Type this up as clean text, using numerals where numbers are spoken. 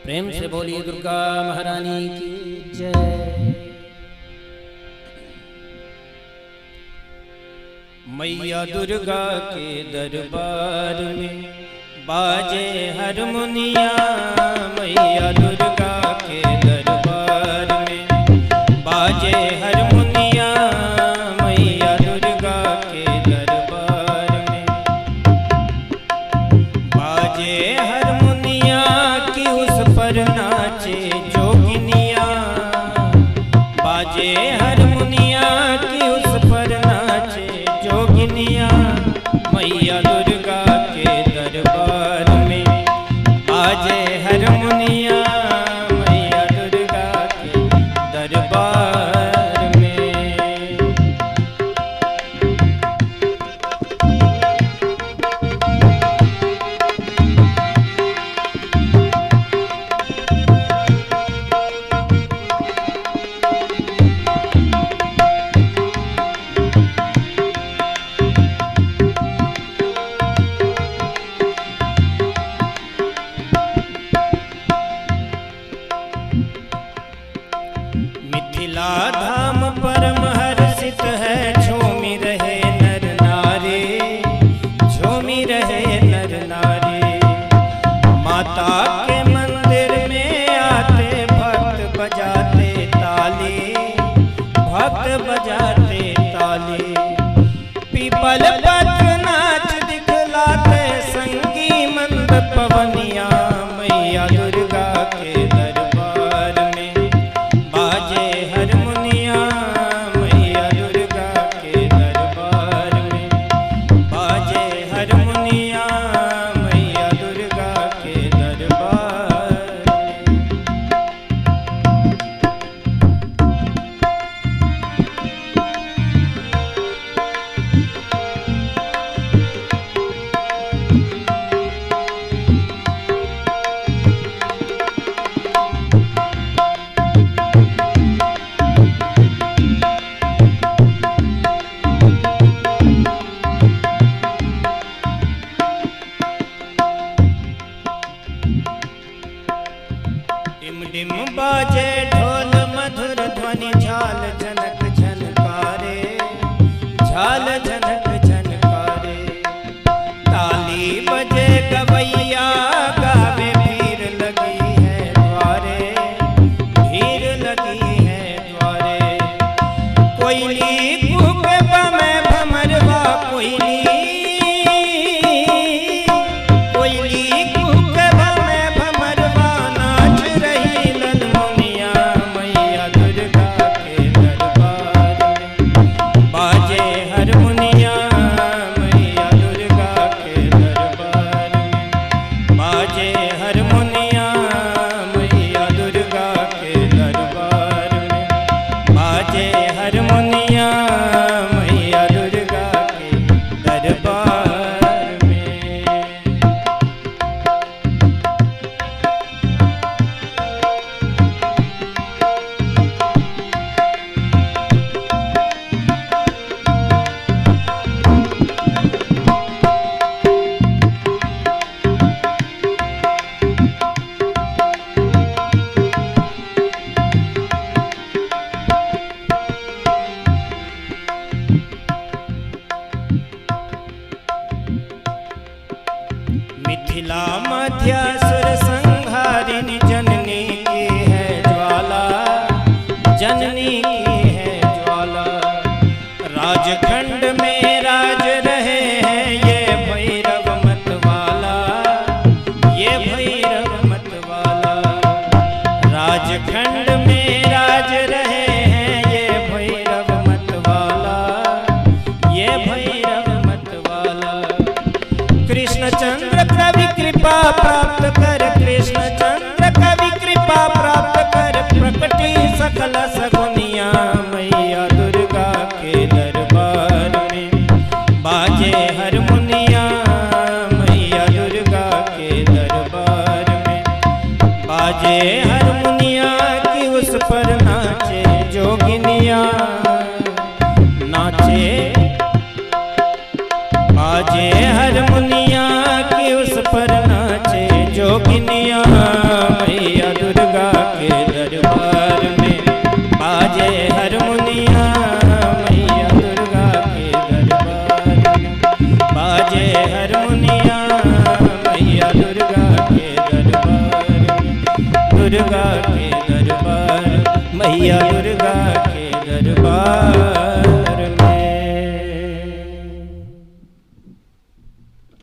प्रेम से बोलिए दुर्गा महारानी की जय। मैया दुर्गा के दरबार में बाजे हारमोनिया, मैया दुर्गा के दरबार में बाजे हारमोनिया, मैया दुर्गा के दरबार में बाजे हारमोनिया की उस पर नाचे जोगिनिया, बाजे हारमोनिया की उस पर नाचे जोगिनिया, मैया दुर्गा के दरबार में बाजे हारमोनिया, मैया दुर्गा के दरबार में। मिथिला धाम परम हर्षित है, झूमी रहे नर नारी, झूमी रहे नर नारी। माता के मंदिर में आते भक्त बजाते ताली, भक्त बजाते ताली। पीपल पत्र नाच दिखलाते संगी मंद पवनिया, मैया दुर्गा के दरबार में बाजे हारमोनिया, मैया दुर्गा के दरबार में बाजे हारमोनिया, मैया दुर्गा के दरबार में। डिम डिम बाजे ढोल मधुर ध्वनि, झाल झनक झनकारे, झाल झनक झनकारे। ताली बजे गवैया गावे, भीड़ लगी है द्वारे, भीड़ लगी है द्वारे। कोयली कूके बमे भमरवा, कोयली कोयली कूके बमे भमरवा, नाच रही ललमुनिया, मैया दुर्गा के दरबार में बाजे हारमोनिया, मैया दुर्गा के दरबार में बाजे हारमोनिया, मैया दुर्गा के दरबार में बाजे हारमोनिया, मैया दुर्गा के दरबार में। मिथिला मध्यासुर संहारिणी, जननी की है ज्वाला, जननी की है ज्वाला। राजखंड में राज रहे हैं ये भैरव मतवाला, ये भैरव मतवाला। राजखंड में राज रहे हैं ये भैरव मतवाला, ये भैरव मतवाला। कृष्णचंद्र कवि कृपा प्राप्त कर, कृष्णचंद्र कवि कृपा प्राप्त कर, प्रकटी सकल सगुनिया, मैया दुर्गा के दरबार में बाजे हारमोनिया, मैया दुर्गा के दरबार में बाजे हारमोनिया की उस पर नाचे जोगिनिया, नाचे बाजे हारमोनिया की उस पर नाचे जोगिनिया, मैया पार